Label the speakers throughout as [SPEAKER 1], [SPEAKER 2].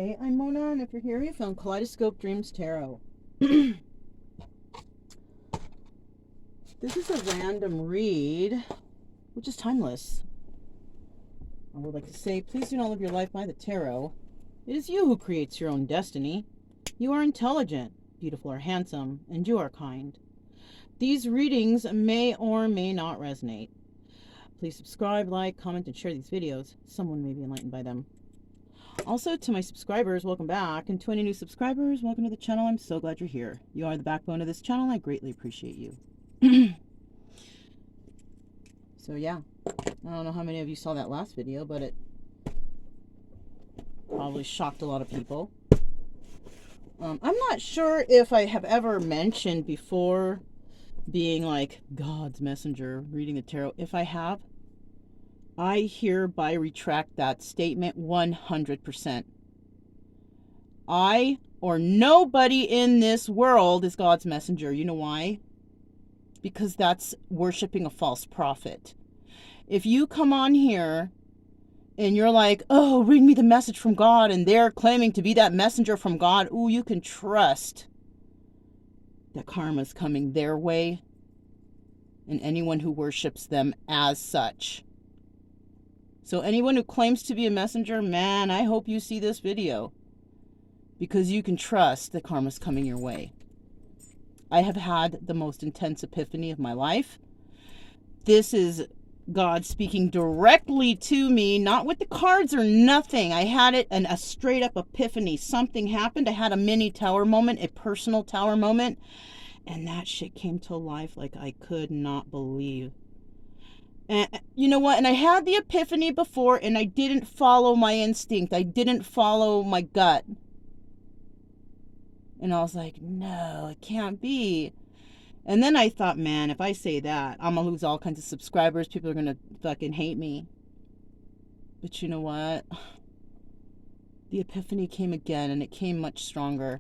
[SPEAKER 1] Hi, I'm Mona, and if you're here, you found Kaleidoscope Dreams Tarot. This is a random read, which is timeless. I would like to say, please do not live your life by the tarot. It is you who creates your own destiny. You are intelligent, beautiful or handsome, and you are kind. These readings may or may not resonate. Please subscribe, like, comment, and share these videos. Someone may be enlightened by them. Also, to my subscribers, welcome back. And to any new subscribers, welcome to the channel. I'm so glad you're here. You are the backbone of this channel. I greatly appreciate you. So yeah, I don't know how many of you saw that last video, but it probably shocked a lot of people. I'm not sure if I have ever mentioned before being like God's messenger, reading the tarot. If I have, I hereby retract that statement 100%. I or nobody in this world is God's messenger. You know why? Because that's worshiping a false prophet. If you come on here and you're like, oh, read me the message from God, and they're claiming to be that messenger from God, ooh, you can trust that karma's coming their way and anyone who worships them as such. So anyone who claims to be a messenger, man, I hope you see this video, because you can trust that karma's coming your way. I have had the most intense epiphany of my life. This is God speaking directly to me, not with the cards or nothing. I had it and a straight up epiphany. Something happened. I had a mini tower moment, a personal tower moment, and that shit came to life like I could not believe. And you know what? And I had the epiphany before, and I didn't follow my instinct. I didn't follow my gut. And I was like, no, it can't be. And then I thought, man, if I say that, I'm going to lose all kinds of subscribers. People are going to fucking hate me. But you know what? The epiphany came again, and it came much stronger.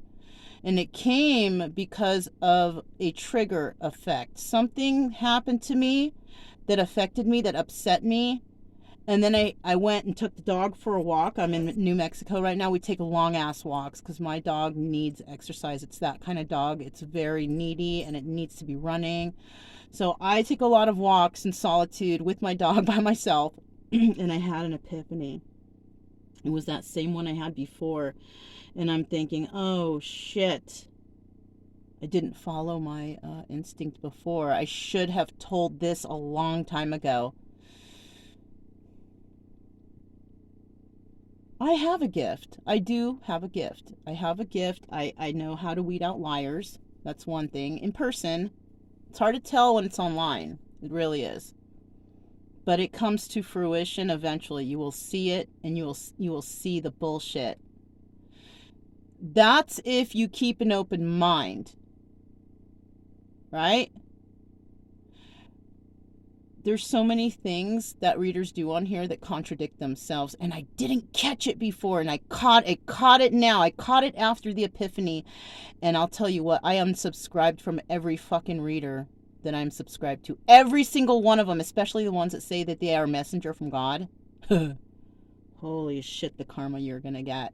[SPEAKER 1] And it came because of a trigger effect. Something happened to me that affected me, that upset me. And then I went and took the dog for a walk. I'm in New Mexico right now. We take long ass walks because my dog needs exercise. It's that kind of dog. It's very needy and it needs to be running. So I take a lot of walks in solitude with my dog by myself. And I had an epiphany. It was that same one I had before. And I'm thinking, oh shit. I didn't follow my instinct before. I should have told this a long time ago. I have a gift. I do have a gift. I have a gift. I know how to weed out liars. That's one thing. In person, it's hard to tell when it's online. It really is. But it comes to fruition eventually. You will see it, and you will see the bullshit. That's if you keep an open mind. Right? There's so many things that readers do on here that contradict themselves, and I didn't catch it before, and I caught it now. I caught it after the epiphany, and I'll tell you what, I unsubscribed from every fucking reader that I'm subscribed to. Every single one of them, especially the ones that say that they are a messenger from God. Holy shit, the karma you're gonna get.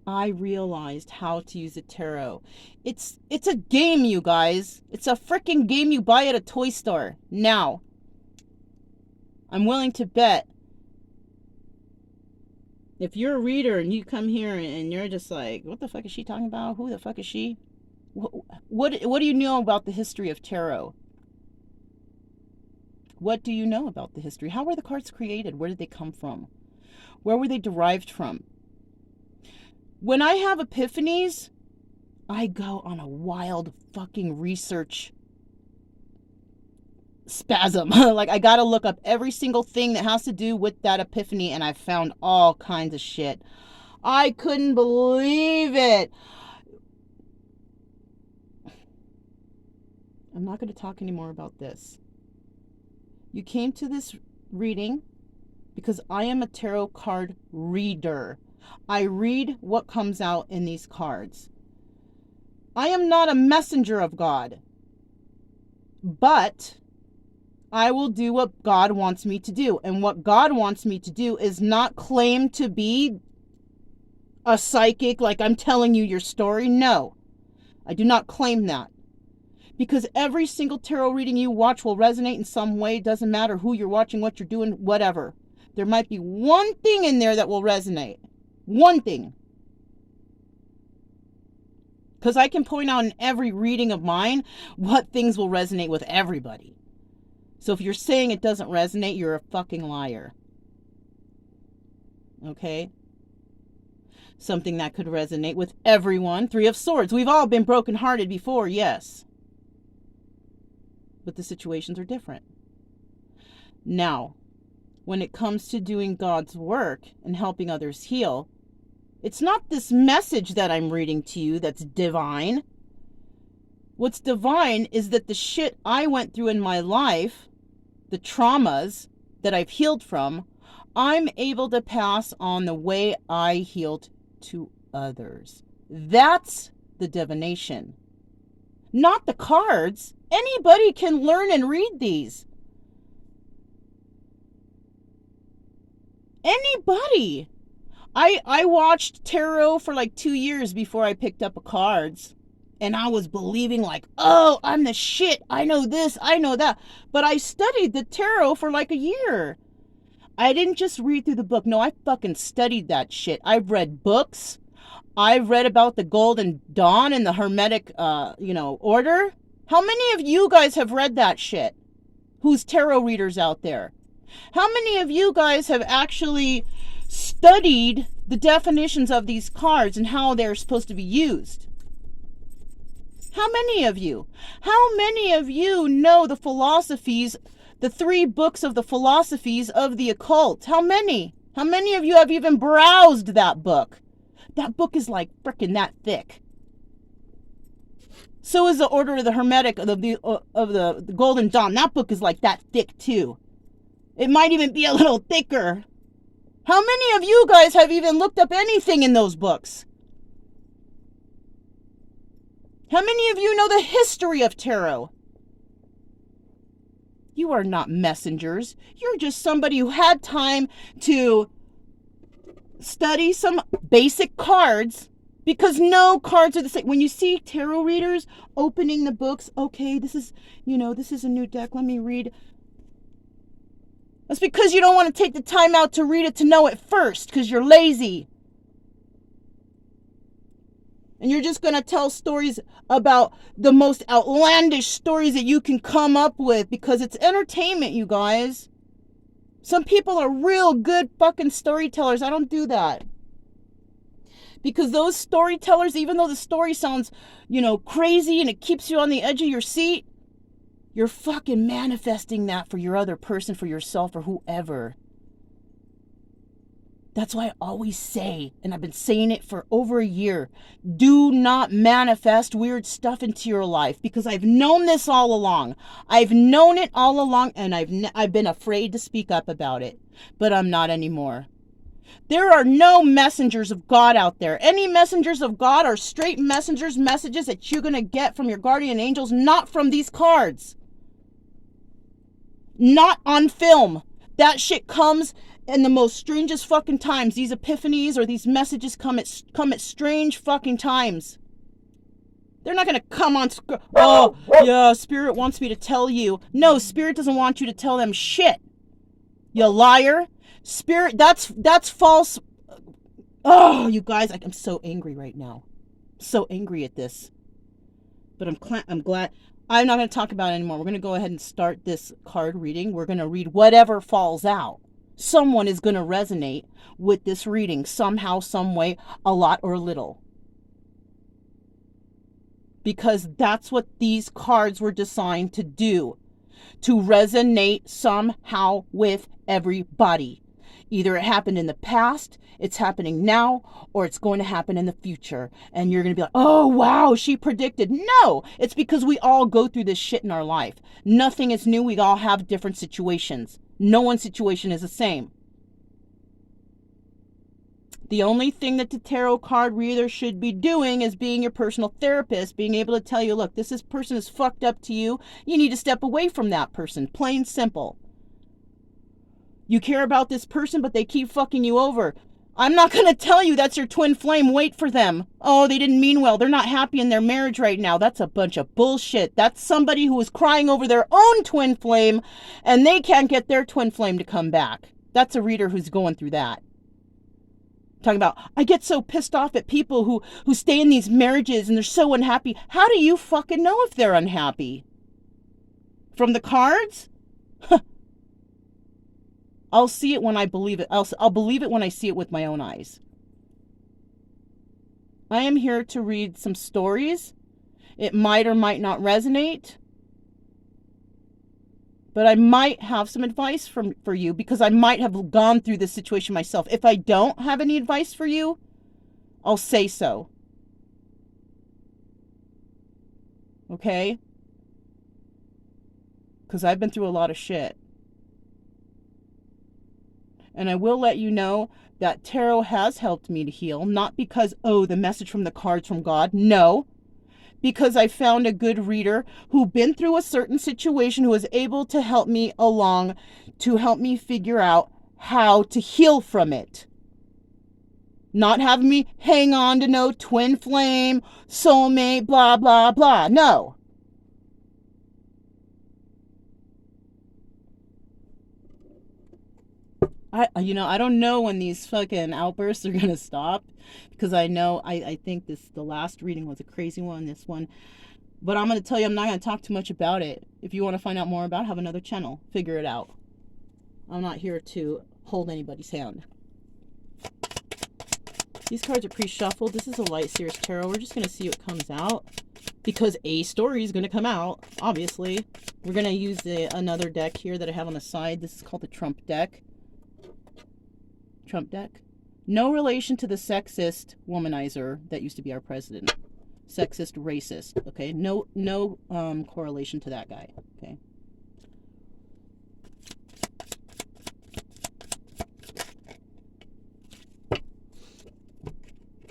[SPEAKER 1] I realized how to use a tarot. It's a game, you guys. It's a freaking game you buy at a toy store. Now, I'm willing to bet if you're a reader and you come here and you're just like, what the fuck is she talking about? Who the fuck is she? What do you know about the history of tarot? What do you know about the history? How were the cards created? Where did they come from? Where were they derived from? When I have epiphanies, I go on a wild fucking research spasm. Like, I gotta look up every single thing that has to do with that epiphany, and I found all kinds of shit. I couldn't believe it. I'm not going to talk anymore about this. You came to this reading because I am a tarot card reader. I read what comes out in these cards. I am not a messenger of God, but I will do what God wants me to do. And what God wants me to do is not claim to be a psychic, like I'm telling you your story. No, I do not claim that. Because every single tarot reading you watch will resonate in some way. It doesn't matter who you're watching, what you're doing, whatever. There might be one thing in there that will resonate. One thing. Because I can point out in every reading of mine what things will resonate with everybody. So if you're saying it doesn't resonate, you're a fucking liar. Okay? Something that could resonate with everyone. 3 of Swords. We've all been brokenhearted before, yes. But the situations are different. Now, when it comes to doing God's work and helping others heal, it's not this message that I'm reading to you that's divine. What's divine is that the shit I went through in my life, the traumas that I've healed from, I'm able to pass on the way I healed to others. That's the divination. Not the cards. Anybody can learn and read these. Anybody. I watched tarot for like 2 years before I picked up a cards. And I was believing like, oh, I'm the shit. I know this, I know that. But I studied the tarot for like a year. I didn't just read through the book. No, I fucking studied that shit. I've read books. I've read about the Golden Dawn and the Hermetic, order. How many of you guys have read that shit? Who's tarot readers out there? How many of you guys have actually studied the definitions of these cards and how they're supposed to be used? How many of you? How many of you know the philosophies, the 3 books of the philosophies of the occult? How many? How many of you have even browsed that book? That book is like frickin' that thick. So is the Order of the Hermetic of the Golden Dawn. That book is like that thick too. It might even be a little thicker. How many of you guys have even looked up anything in those books? How many of you know the history of tarot? You are not messengers. You're just somebody who had time to study some basic cards, because no cards are the same. When you see tarot readers opening the books, okay, this is a new deck, let me read. That's because you don't want to take the time out to read it to know it first, because you're lazy. And you're just going to tell stories about the most outlandish stories that you can come up with, because it's entertainment, you guys. Some people are real good fucking storytellers. I don't do that. Because those storytellers, even though the story sounds, crazy and it keeps you on the edge of your seat, you're fucking manifesting that for your other person, for yourself, or whoever. That's why I always say, and I've been saying it for over a year, do not manifest weird stuff into your life, because I've known this all along. I've known it all along, and I've been afraid to speak up about it, but I'm not anymore. There are no messengers of God out there. Any messengers of God are straight messages that you're going to get from your guardian angels, not from these cards. Not on film. That shit comes in the most strangest fucking times. These epiphanies or these messages come at strange fucking times. They're not going to come on, oh, yeah, Spirit wants me to tell you. No, Spirit doesn't want you to tell them shit. You liar. Spirit, that's false. Oh, you guys, I'm so angry right now. So angry at this. But I'm glad. I'm not going to talk about it anymore. We're going to go ahead and start this card reading. We're going to read whatever falls out. Someone is going to resonate with this reading somehow, some way, a lot or little. Because that's what these cards were designed to do. To resonate somehow with everybody. Either it happened in the past, it's happening now, or it's going to happen in the future. And you're going to be like, oh, wow, she predicted. No, it's because we all go through this shit in our life. Nothing is new. We all have different situations. No one's situation is the same. The only thing that the tarot card reader should be doing is being your personal therapist, being able to tell you, look, this person is fucked up to you. You need to step away from that person. Plain simple. You care about this person, but they keep fucking you over. I'm not going to tell you that's your twin flame. Wait for them. Oh, they didn't mean well. They're not happy in their marriage right now. That's a bunch of bullshit. That's somebody who is crying over their own twin flame and they can't get their twin flame to come back. That's a reader who's going through that. Talking about, I get so pissed off at people who stay in these marriages and they're so unhappy. How do you fucking know if they're unhappy? From the cards? I'll see it when I believe it. I'll believe it when I see it with my own eyes. I am here to read some stories. It might or might not resonate. But I might have some advice for you because I might have gone through this situation myself. If I don't have any advice for you, I'll say so. Okay? Because I've been through a lot of shit. And I will let you know that tarot has helped me to heal. Not because, oh, the message from the cards from God. No. Because I found a good reader who'd been through a certain situation who was able to help me along, to help me figure out how to heal from it. Not having me hang on to no twin flame, soulmate, blah, blah, blah. No. I don't know when these fucking outbursts are going to stop because I think the last reading was a crazy one, this one. But I'm going to tell you, I'm not going to talk too much about it. If you want to find out more about it, have another channel. Figure it out. I'm not here to hold anybody's hand. These cards are pre-shuffled. This is a Light Series Tarot. We're just going to see what comes out because a story is going to come out, obviously. We're going to use another deck here that I have on the side. This is called the Trump deck. Trump deck. No relation to the sexist womanizer that used to be our president. Sexist, racist. Okay, no correlation to that guy. Okay.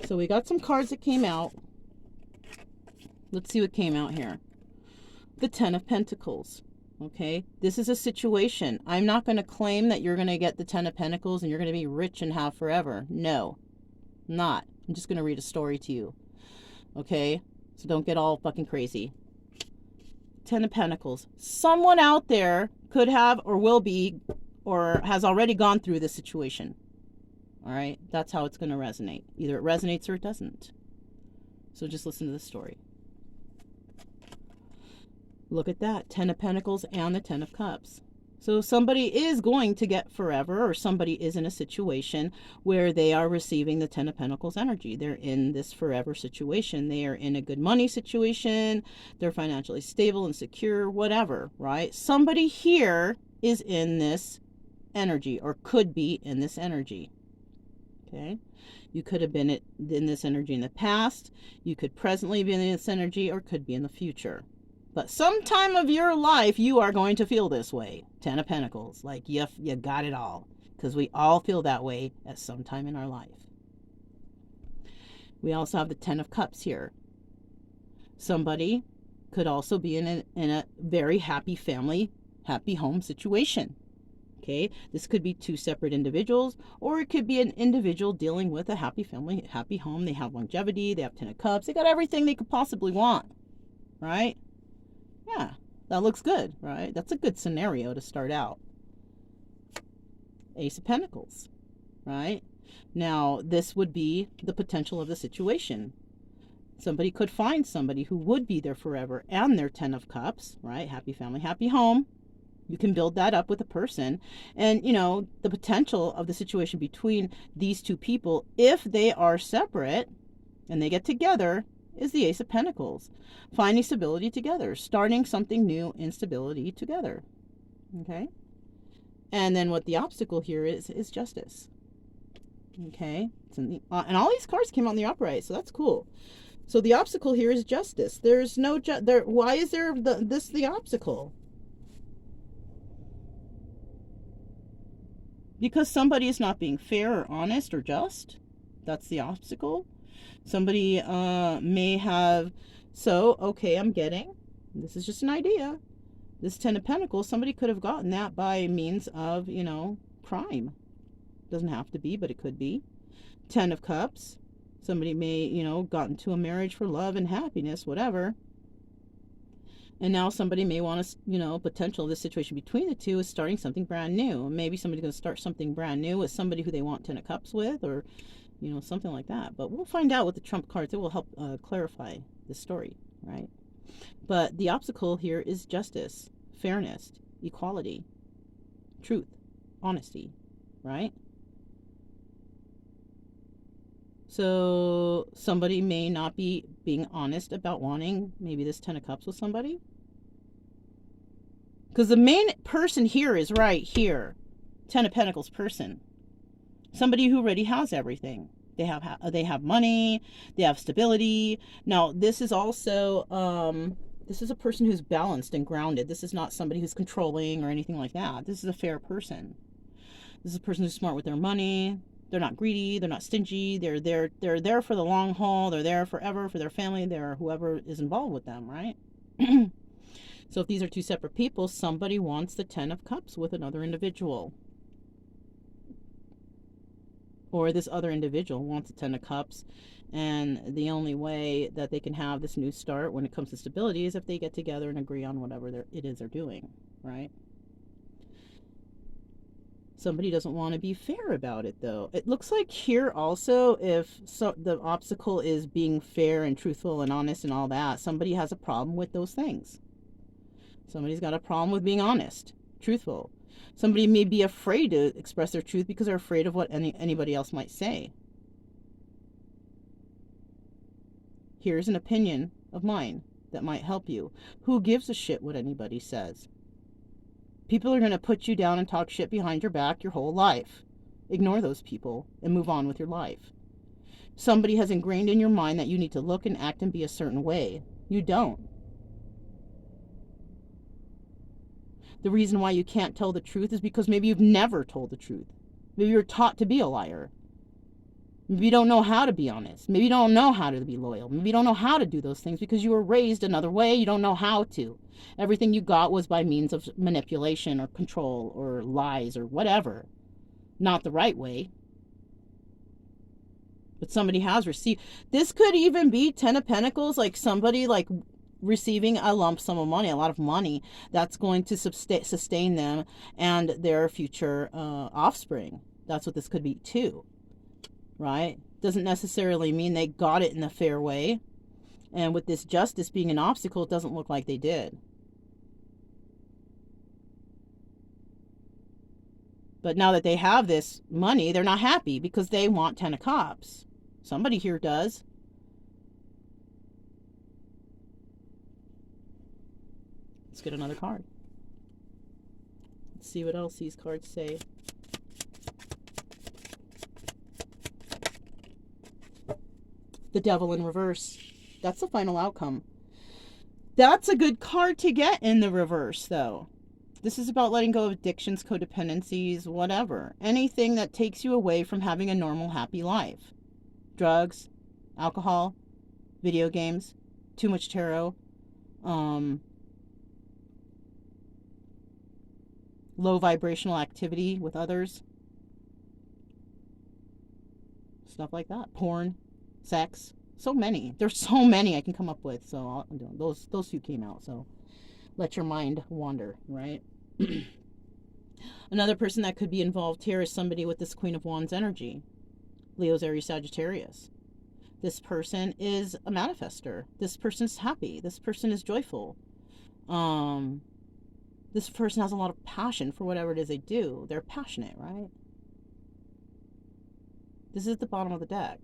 [SPEAKER 1] So we got some cards that came out. Let's see what came out here. The Ten of Pentacles. Okay, this is a situation. I'm not going to claim that you're going to get the Ten of Pentacles and you're going to be rich and have forever. No, I'm not. I'm just going to read a story to you. Okay, so don't get all fucking crazy. Ten of Pentacles. Someone out there could have or will be or has already gone through this situation. All right, that's how it's going to resonate. Either it resonates or it doesn't. So just listen to the story. Look at that, Ten of Pentacles and the Ten of Cups. So somebody is going to get forever, or somebody is in a situation where they are receiving the Ten of Pentacles energy. They're in this forever situation. They are in a good money situation. They're financially stable and secure, whatever, right? Somebody here is in this energy or could be in this energy. Okay? You could have been in this energy in the past. You could presently be in this energy or could be in the future. But sometime of your life, you are going to feel this way. Ten of Pentacles. Like, you got it all. Because we all feel that way at some time in our life. We also have the Ten of Cups here. Somebody could also be in a very happy family, happy home situation. Okay? This could be two separate individuals, or it could be an individual dealing with a happy family, happy home. They have longevity. They have Ten of Cups. They got everything they could possibly want. Right? Yeah, that looks good, right? That's a good scenario to start out. Ace of Pentacles, right? Now, this would be the potential of the situation. Somebody could find somebody who would be there forever and their Ten of Cups, right? Happy family, happy home. You can build that up with a person. And, you know, the potential of the situation between these two people, if they are separate and they get together, is the Ace of Pentacles. Finding stability together. Starting something new in stability together. Okay? And then what the obstacle here is Justice. Okay? It's in the, and all these cards came out in the upright, so that's cool. So the obstacle here is Justice. There's no... why is there the obstacle? Because somebody is not being fair or honest or just. That's the obstacle. Somebody may have, okay, I'm getting, this is just an idea. This Ten of Pentacles, somebody could have gotten that by means of, crime. Doesn't have to be, but it could be. Ten of Cups. Somebody may, got into a marriage for love and happiness, whatever. And now somebody may want to, potential this situation between the two is starting something brand new. Maybe somebody's going to start something brand new with somebody who they want Ten of Cups with, or, something like that. But we'll find out with the Trump cards. It will help clarify the story, right? But the obstacle here is justice, fairness, equality, truth, honesty, right? So somebody may not be being honest about wanting maybe this Ten of Cups with somebody. Because the main person here is right here. Ten of Pentacles person. Somebody who already has everything. They have money. They have stability. Now, this is also, this is a person who's balanced and grounded. This is not somebody who's controlling or anything like that. This is a fair person. This is a person who's smart with their money. They're not greedy. They're not stingy. They're there for the long haul. They're there forever for their family. They're whoever is involved with them, right? So if these are two separate people, somebody wants the Ten of Cups with another individual. Or this other individual wants the Ten of Cups, and the only way that they can have this new start when it comes to stability is if they get together and agree on whatever it is they're doing, right? Somebody doesn't want to be fair about it, though. It looks like here also, if the obstacle is being fair and truthful and honest and all that, somebody has a problem with those things. Somebody's got a problem with being honest, truthful. Somebody may be afraid to express their truth because they're afraid of what anybody else might say. Here's an opinion of mine that might help you. Who gives a shit what anybody says? People are going to put you down and talk shit behind your back your whole life. Ignore those people and move on with your life. Somebody has ingrained in your mind that you need to look and act and be a certain way. You don't. The reason why you can't tell the truth is because maybe you've never told the truth. Maybe you're taught to be a liar. Maybe you don't know how to be honest. Maybe you don't know how to be loyal. Maybe you don't know how to do those things because you were raised another way. You don't know how to. Everything you got was by means of manipulation or control or lies or whatever. Not the right way. But somebody has received. This could even be Ten of Pentacles, like somebody like receiving a lump sum of money, a lot of money that's going to sustain them and their future offspring. That's what this could be too, right? Doesn't necessarily mean they got it in a fair way. And with this justice being an obstacle, it doesn't look like they did. But now that they have this money, they're not happy because they want Ten of Cups. Somebody here does. Let's get another card. Let's see what else these cards say. The Devil in reverse. That's the final outcome. That's a good card to get in the reverse, though. This is about letting go of addictions, codependencies, whatever. Anything that takes you away from having a normal, happy life. Drugs, alcohol, video games, too much tarot, low vibrational activity with others, stuff like that. Porn, sex, so many. There's so many I can come up with. So those two came out. So let your mind wander, right? Another person that could be involved here is somebody with this Queen of Wands energy. Leo's, Aries, Sagittarius. This person is a manifester. This person's happy. This person is joyful. This person has a lot of passion for whatever it is they do. They're passionate, right? This is the bottom of the deck.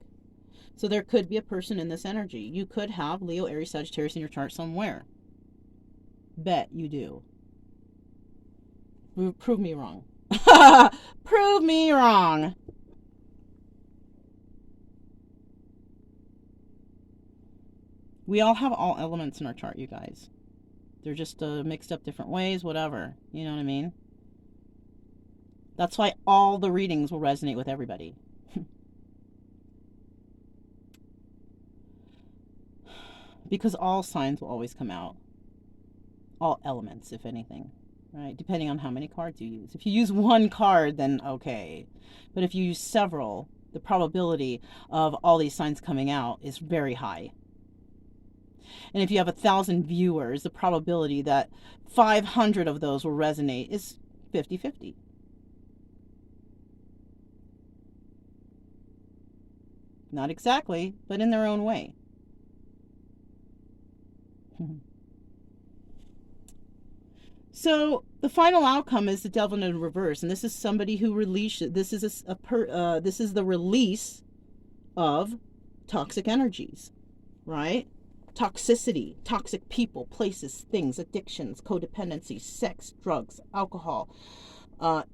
[SPEAKER 1] So there could be a person in this energy. You could have Leo, Aries, Sagittarius in your chart somewhere. Bet you do. Prove me wrong. Prove me wrong. We all have all elements in our chart, you guys. They're just mixed up different ways, whatever. You know what I mean? That's why all the readings will resonate with everybody. Because all signs will always come out. All elements, if anything. Right? Depending on how many cards you use. If you use one card, then okay. But if you use several, The probability of all these signs coming out is very high. And if you have 1,000 viewers, the probability that 500 of those will resonate is 50-50. Not exactly, but in their own way. So the final outcome is the devil in reverse, and this is somebody who released. This is this is the release of toxic energies, right? Toxicity, toxic people, places, things, addictions, codependency, sex, drugs, alcohol,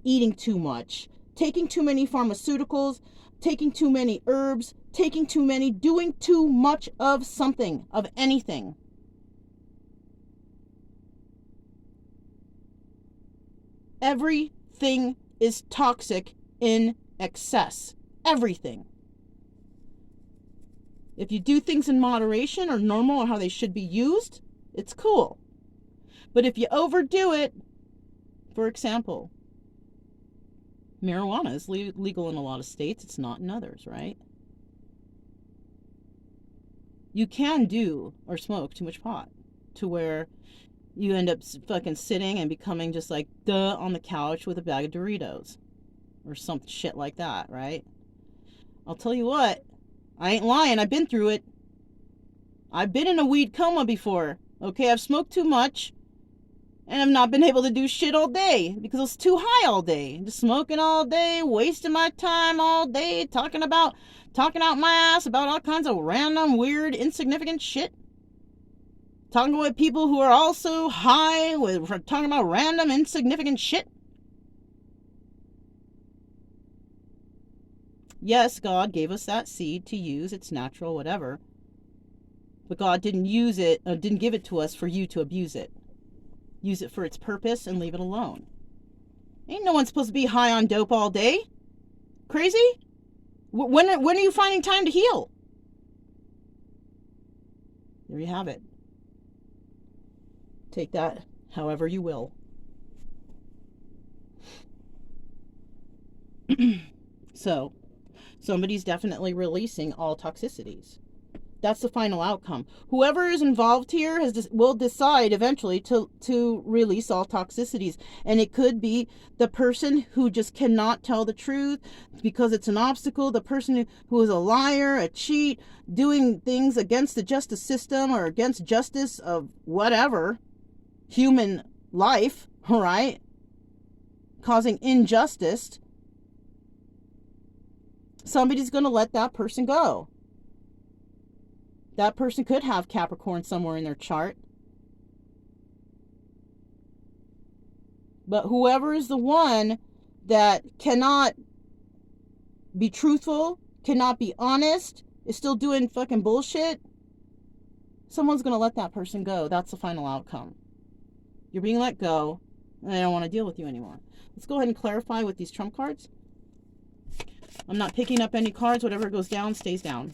[SPEAKER 1] eating too much, taking too many pharmaceuticals, taking too many herbs, doing too much of something, of anything. Everything is toxic in excess. Everything. If you do things in moderation or normal or how they should be used, it's cool. But if you overdo it, for example, marijuana is legal in a lot of states. It's not in others, right? You can do or smoke too much pot to where you end up fucking sitting and becoming just like on the couch with a bag of Doritos or some shit like that, right? I'll tell you what, I ain't lying. I've been through it. I've been in a weed coma before. Okay, I've smoked too much and I've not been able to do shit all day because I was too high all day. Just smoking all day, wasting my time all day, talking out my ass about all kinds of random, weird, insignificant shit. Talking with people who are also high, talking about random, insignificant shit. Yes, God gave us that seed to use. It's natural, whatever. But God didn't didn't give it to us for you to abuse it. Use it for its purpose and leave it alone. Ain't no one supposed to be high on dope all day. Crazy? When are you finding time to heal? There you have it. Take that however you will. So, somebody's definitely releasing all toxicities. That's the final outcome. Whoever is involved here will decide eventually to release all toxicities. And it could be the person who just cannot tell the truth because it's an obstacle, the person who is a liar, a cheat, doing things against the justice system or against justice of whatever, human life, right? Causing injustice. Somebody's going to let that person go. That person could have Capricorn somewhere in their chart. But whoever is the one that cannot be truthful, cannot be honest, is still doing fucking bullshit, someone's going to let that person go. That's the final outcome. You're being let go, and I don't want to deal with you anymore. Let's go ahead and clarify with these trump cards. I'm not picking up any cards. Whatever goes down stays down.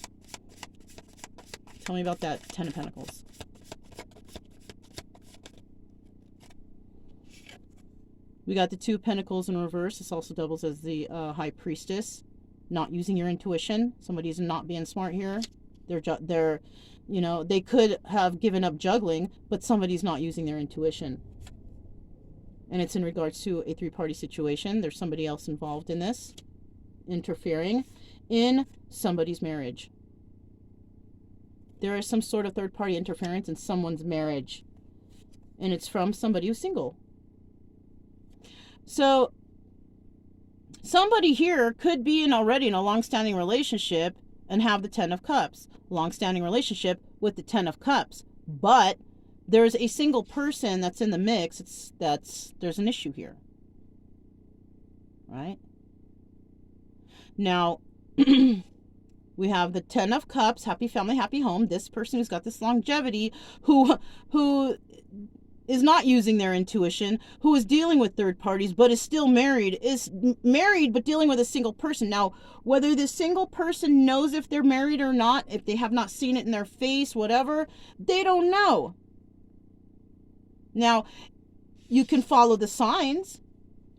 [SPEAKER 1] Tell me about that Ten of Pentacles. We got the Two of Pentacles in reverse. This also doubles as the High Priestess. Not using your intuition. Somebody's not being smart here. They're, you know, they could have given up juggling, but somebody's not using their intuition. And it's in regards to a three-party situation. There's somebody else involved in this, interfering in somebody's marriage. There is some sort of third-party interference in someone's marriage. And it's from somebody who's single. So, somebody here could be already in a long-standing relationship and have the Ten of Cups. Long-standing relationship with the Ten of Cups. But there's a single person that's in the mix. There's an issue here. Right? Now, we have the Ten of Cups, happy family, happy home. This person who's got this longevity, who is not using their intuition, who is dealing with third parties, but is still married, but dealing with a single person. Now, whether this single person knows if they're married or not, if they have not seen it in their face, whatever, they don't know. Now, you can follow the signs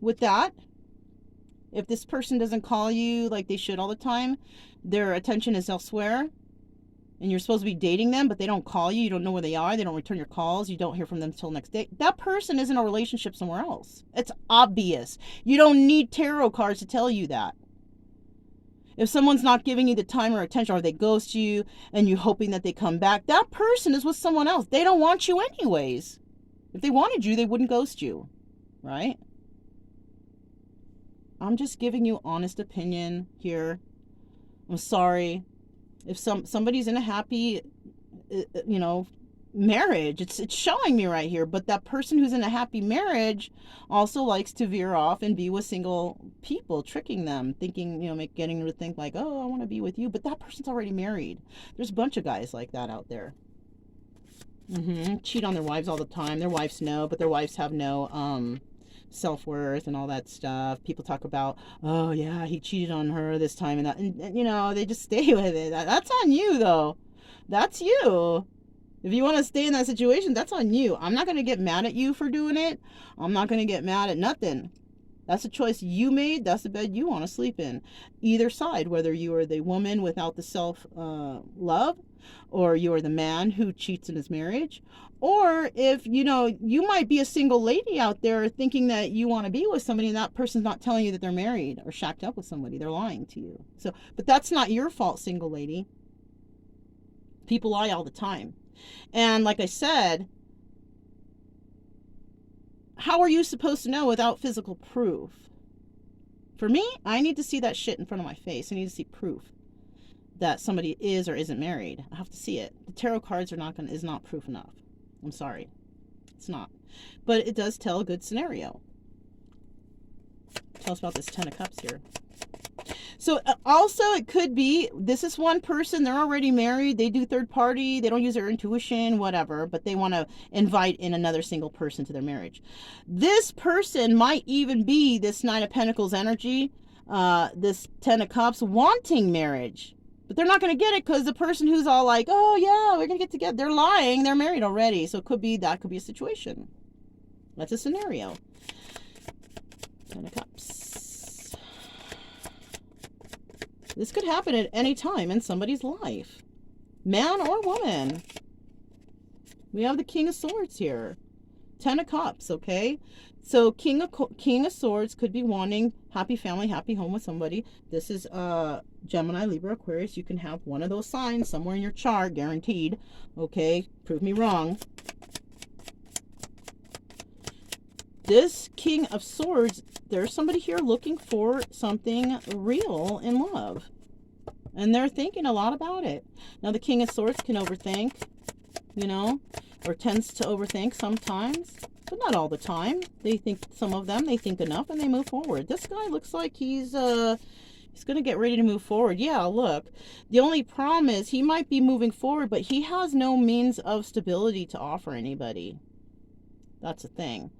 [SPEAKER 1] with that. If this person doesn't call you like they should all the time, their attention is elsewhere, and you're supposed to be dating them, but they don't call you, you don't know where they are, they don't return your calls, you don't hear from them until next day, that person is in a relationship somewhere else. It's obvious. You don't need tarot cards to tell you that. If someone's not giving you the time or attention, or they ghost you and you're hoping that they come back, that person is with someone else. They don't want you anyways. If they wanted you, they wouldn't ghost you, right? I'm just giving you honest opinion here. I'm sorry. If somebody's in a happy, marriage, it's showing me right here. But that person who's in a happy marriage also likes to veer off and be with single people, tricking them, thinking, getting them to think like, oh, I want to be with you. But that person's already married. There's a bunch of guys like that out there. Cheat on their wives all the time. Their wives know, but their wives have no self-worth and all that stuff. People talk about, oh yeah, he cheated on her this time and that, and they just stay with it. That's on you though. That's you. If you want to stay in that situation, that's on you. I'm not going to get mad at you for doing it. I'm not going to get mad at nothing. That's a choice you made. That's the bed you want to sleep in. Either side, whether you are the woman without the self-love, or you are the man who cheats in his marriage, or if, you might be a single lady out there thinking that you want to be with somebody and that person's not telling you that they're married or shacked up with somebody. They're lying to you. But that's not your fault, single lady. People lie all the time. And like I said, how are you supposed to know without physical proof? For me, I need to see that shit in front of my face. I need to see proof that somebody is or isn't married. I have to see it. The tarot cards is not proof enough. I'm sorry. It's not. But it does tell a good scenario. Tell us about this 10 of Cups here. So also it could be, this is one person, they're already married, they do third party, they don't use their intuition, whatever, but they want to invite in another single person to their marriage. This person might even be this Nine of Pentacles energy, this 10 of Cups, wanting marriage. But they're not going to get it because the person who's all like, oh yeah, we're going to get together, they're lying, they're married already. So that could be a situation. That's a scenario. 10 of Cups. This could happen at any time in somebody's life. Man or woman. We have the King of Swords here. 10 of Cups, okay? So King of Swords could be wanting happy family, happy home with somebody. This is Gemini, Libra, Aquarius. You can have one of those signs somewhere in your chart, guaranteed. Okay? Prove me wrong. This King of Swords, there's somebody here looking for something real in love. And they're thinking a lot about it. Now, the King of Swords can overthink, or tends to overthink sometimes, but not all the time. They think, some of them, they think enough and they move forward. This guy looks like he's going to get ready to move forward. Yeah, look. The only problem is he might be moving forward, but he has no means of stability to offer anybody. That's the thing.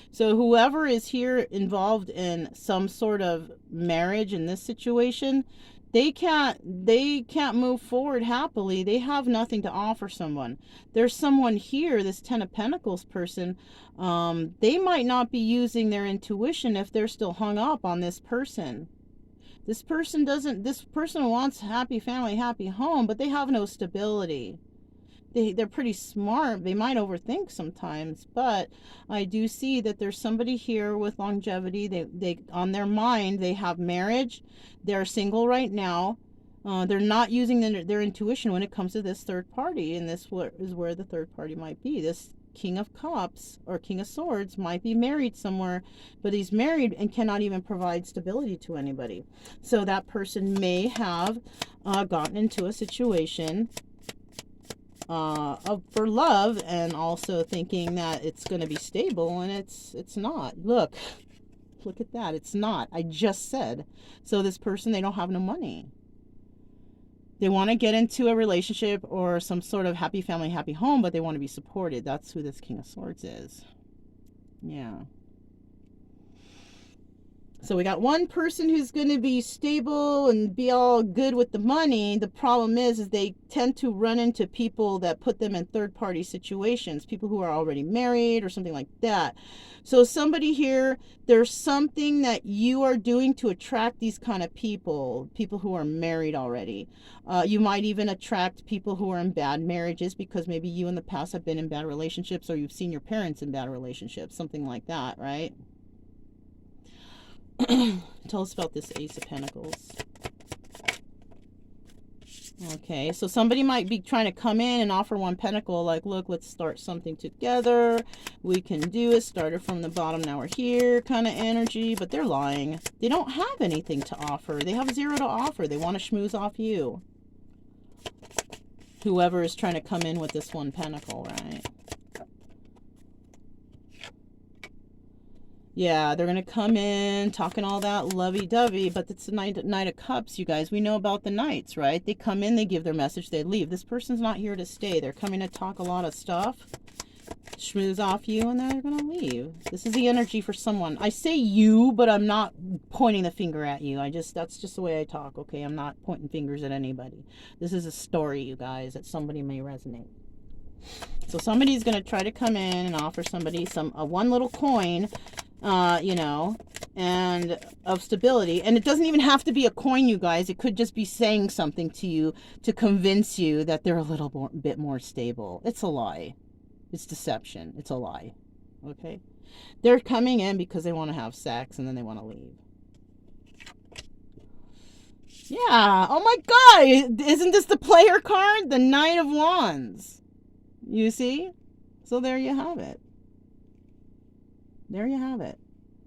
[SPEAKER 1] So whoever is here involved in some sort of marriage in this situation, they can't move forward happily. They have nothing to offer someone. There's someone here, this 10 of Pentacles person, they might not be using their intuition if they're still hung up on this person. This person wants happy family, happy home, but they have no stability. They're pretty smart. They might overthink sometimes, but I do see that there's somebody here with longevity. They on their mind, they have marriage. They're single right now. They're not using their intuition when it comes to this third party, and this is where the third party might be. This King of Cups or King of Swords might be married somewhere, but he's married and cannot even provide stability to anybody. So that person may have gotten into a situation for love, and also thinking that it's going to be stable, and it's not. Look at that. It's not. I just said. So this person, they don't have no money. They want to get into a relationship or some sort of happy family, happy home, but they want to be supported. That's who this King of Swords is. Yeah. So we got one person who's going to be stable and be all good with the money. The problem is they tend to run into people that put them in third-party situations, people who are already married or something like that. So somebody here, there's something that you are doing to attract these kind of people who are married already. You might even attract people who are in bad marriages because maybe you in the past have been in bad relationships, or you've seen your parents in bad relationships, something like that, right? Tell us about this Ace of Pentacles. Okay, so somebody might be trying to come in and offer one pentacle, like, look, let's start something together. We can do it. Started from the bottom, now we're here kind of energy, but they're lying. They don't have anything to offer. They have zero to offer. They want to schmooze off you. Whoever is trying to come in with this one pentacle, right? Yeah, they're going to come in talking all that lovey-dovey, but it's the Knight of Cups, you guys. We know about the Knights, right? They come in, they give their message, they leave. This person's not here to stay. They're coming to talk a lot of stuff, schmooze off you, and then they're going to leave. This is the energy for someone. I say you, but I'm not pointing the finger at you. That's just the way I talk, okay? I'm not pointing fingers at anybody. This is a story, you guys, that somebody may resonate. So somebody's going to try to come in and offer somebody one little coin, you know, and of stability. And it doesn't even have to be a coin, you guys. It could just be saying something to you to convince you that they're a little bit more stable. It's a lie. It's deception. It's a lie. Okay? They're coming in because they want to have sex and then they want to leave. Yeah. Oh my God. Isn't this the player card? The Knight of Wands. You see? So there you have it. There you have it.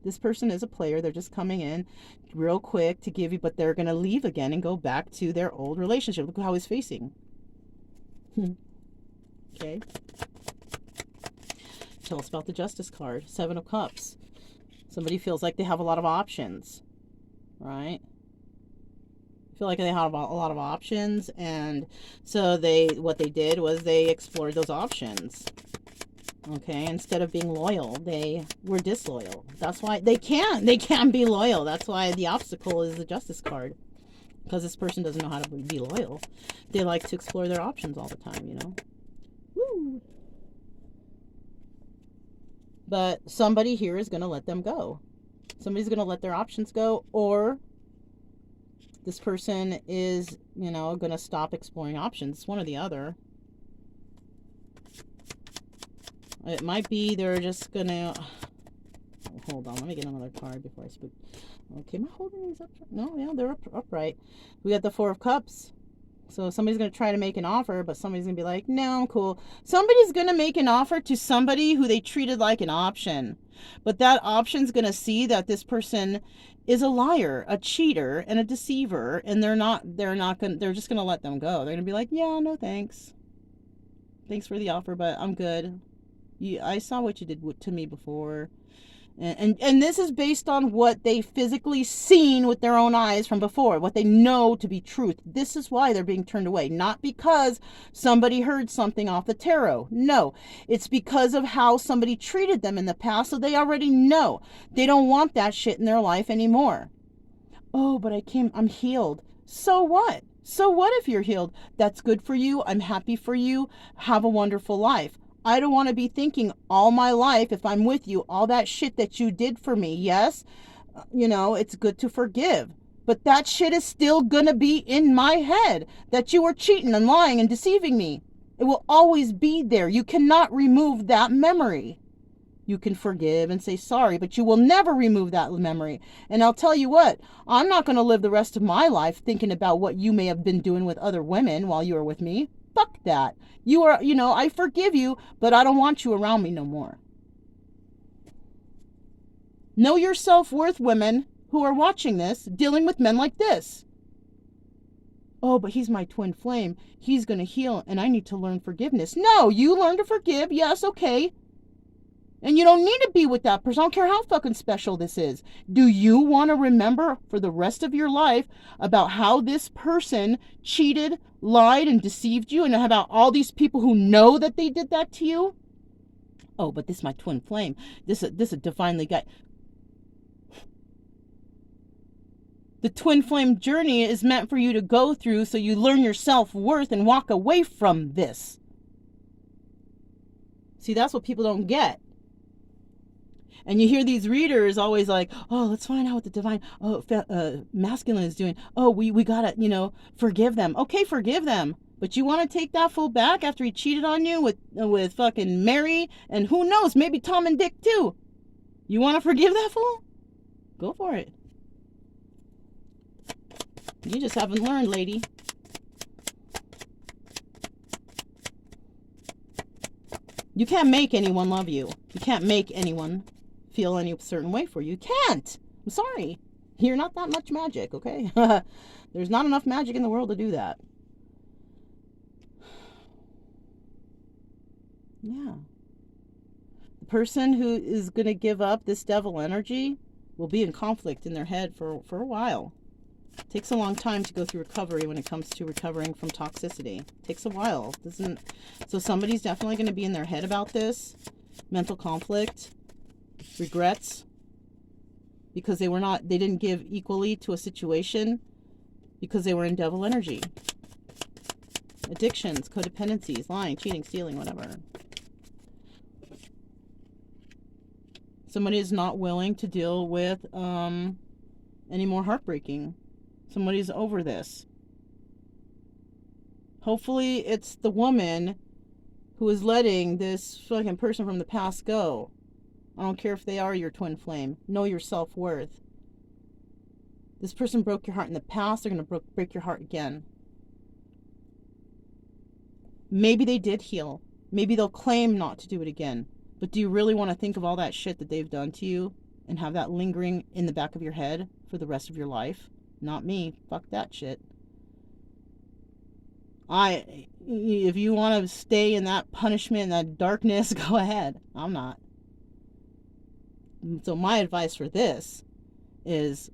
[SPEAKER 1] This person is a player. They're just coming in real quick to give you, but they're going to leave again and go back to their old relationship. Look how he's facing. Okay. Tell us about the Justice card. 7 of Cups. Somebody feels like they have a lot of options, right? Feel like they have a lot of options, and so what they did was they explored those options. Okay, instead of being loyal, they were disloyal. That's why they can't be loyal. That's why the obstacle is the Justice card, because this person doesn't know how to be loyal. They like to explore their options all the time, you know. Woo. But somebody here is going to let them go. Somebody's going to let their options go, or this person is, you know, going to stop exploring options. It's one or the other. It might be they're just gonna... Hold on, let me get another card before I spook. Okay, am I holding these up? No, yeah, they're upright. We got the 4 of Cups. So somebody's going to try to make an offer, but somebody's going to be like, no, I'm cool. Somebody's going to make an offer to somebody who they treated like an option. But that option's going to see that this person is a liar, a cheater, and a deceiver, and they're just going to let them go. They're going to be like, yeah, no thanks. Thanks for the offer, but I'm good. I saw what you did to me before. And this is based on what they physically seen with their own eyes from before, what they know to be truth. This is why they're being turned away. Not because somebody heard something off the tarot. No, it's because of how somebody treated them in the past, so they already know. They don't want that shit in their life anymore. Oh, but I'm healed. So what? So what if you're healed? That's good for you. I'm happy for you. Have a wonderful life. I don't want to be thinking all my life, if I'm with you, all that shit that you did for me. Yes, you know, it's good to forgive. But that shit is still going to be in my head, that you were cheating and lying and deceiving me. It will always be there. You cannot remove that memory. You can forgive and say sorry, but you will never remove that memory. And I'll tell you what, I'm not going to live the rest of my life thinking about what you may have been doing with other women while you were with me. Fuck that. I forgive you, but I don't want you around me no more. Know your self-worth, women who are watching this, dealing with men like this. Oh, but he's my twin flame. He's going to heal, and I need to learn forgiveness. No, you learn to forgive. Yes, okay. And you don't need to be with that person. I don't care how fucking special this is. Do you want to remember for the rest of your life about how this person cheated, lied, and deceived you, and about all these people who know that they did that to you? Oh, but this is my twin flame. This is a divinely guy. The twin flame journey is meant for you to go through so you learn your self-worth and walk away from this. See, that's what people don't get. And you hear these readers always like, oh, let's find out what the divine masculine is doing. Oh, we gotta, forgive them. Okay, forgive them. But you want to take that fool back after he cheated on you with fucking Mary and who knows, maybe Tom and Dick too. You want to forgive that fool? Go for it. You just haven't learned, lady. You can't make anyone love you. You can't make anyone feel any certain way for you. You can't. I'm sorry. You're not that much magic, okay? There's not enough magic in the world to do that. Yeah. The person who is going to give up this devil energy will be in conflict in their head for a while. It takes a long time to go through recovery when it comes to recovering from toxicity. It takes a while. So somebody's definitely going to be in their head about this. Mental conflict, regrets, because they didn't give equally to a situation because they were in devil energy. Addictions, codependencies, lying, cheating, stealing, whatever. Somebody is not willing to deal with any more heartbreaking. Somebody's over this. Hopefully it's the woman who is letting this fucking person from the past go. I don't care if they are your twin flame. Know your self-worth. This person broke your heart in the past. They're going to break your heart again. Maybe they did heal. Maybe they'll claim not to do it again. But do you really want to think of all that shit that they've done to you and have that lingering in the back of your head for the rest of your life? Not me. Fuck that shit. If you want to stay in that punishment, and that darkness, go ahead. I'm not. So my advice for this is,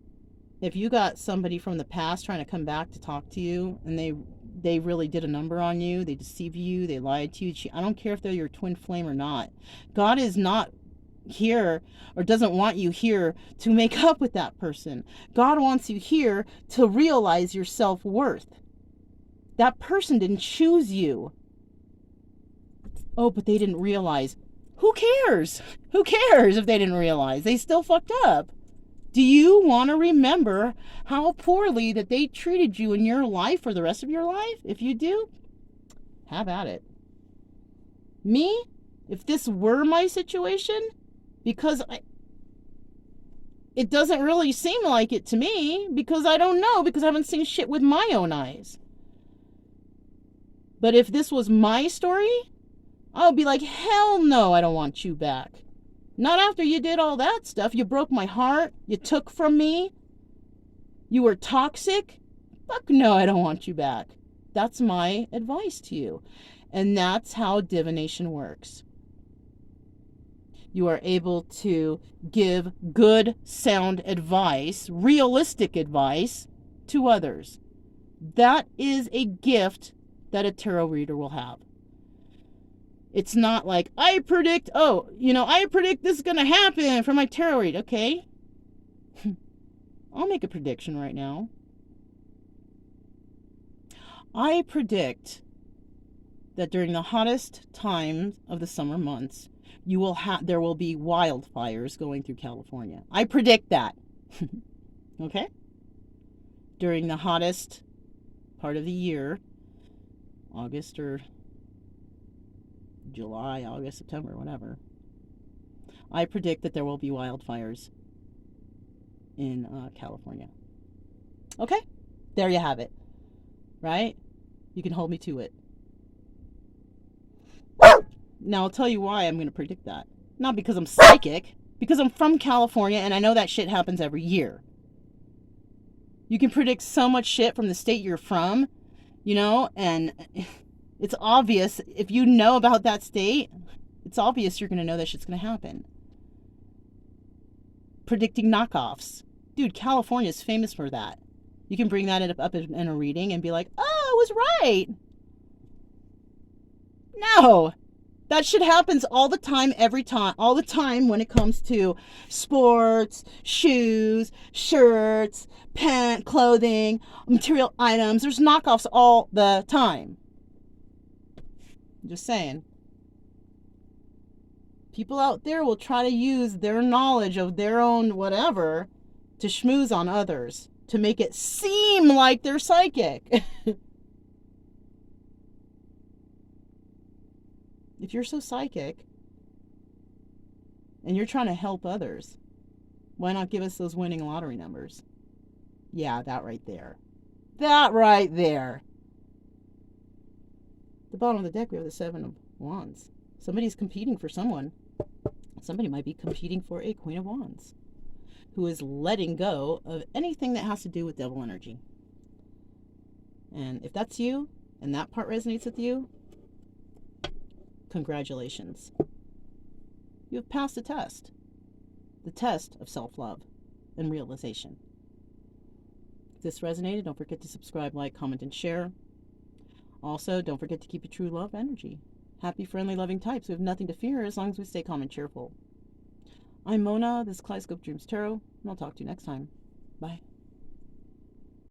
[SPEAKER 1] if you got somebody from the past trying to come back to talk to you and they really did a number on you, they deceived you, they lied to you, I don't care if they're your twin flame or not. God is not here or doesn't want you here to make up with that person. God wants you here to realize your self-worth. That person didn't choose you. Oh, but they didn't realize. Who cares? Who cares if they didn't realize? They still fucked up. Do you want to remember how poorly that they treated you in your life for the rest of your life? If you do, have at it. Me, if this were my situation, because it doesn't really seem like it to me, because I don't know, because I haven't seen shit with my own eyes. But if this was my story, I would be like, hell no, I don't want you back. Not after you did all that stuff. You broke my heart. You took from me. You were toxic. Fuck no, I don't want you back. That's my advice to you. And that's how divination works. You are able to give good, sound advice, realistic advice to others. That is a gift that a tarot reader will have. It's not like, I predict this is going to happen for my tarot read. Okay. I'll make a prediction right now. I predict that during the hottest times of the summer months, there will be wildfires going through California. I predict that. Okay? During the hottest part of the year, August or July, August, September, whatever, I predict that there will be wildfires in California. Okay? There you have it. Right? You can hold me to it. Now, I'll tell you why I'm going to predict that. Not because I'm psychic, because I'm from California and I know that shit happens every year. You can predict so much shit from the state you're from, and it's obvious. If you know about that state, it's obvious you're going to know that shit's going to happen. Predicting knockoffs. Dude, California is famous for that. You can bring that up in a reading and be like, oh, I was right. No. That shit happens all the time, every time, all the time when it comes to sports, shoes, shirts, clothing, material items. There's knockoffs all the time. I'm just saying. People out there will try to use their knowledge of their own whatever to schmooze on others, to make it seem like they're psychic. If you're so psychic and you're trying to help others, why not give us those winning lottery numbers? Yeah, that right there. That right there. At the bottom of the deck, we have the Seven of Wands. Somebody's competing for someone. Somebody might be competing for a Queen of Wands who is letting go of anything that has to do with devil energy. And if that's you and that part resonates with you, congratulations. You have passed the test of self-love and realization. If this resonated, don't forget to subscribe, like, comment, and share. Also, don't forget to keep your true love energy. Happy, friendly, loving types. We have nothing to fear as long as we stay calm and cheerful. I'm Mona. This is Kaleidoscope Dreams Tarot, and I'll talk to you next time. Bye.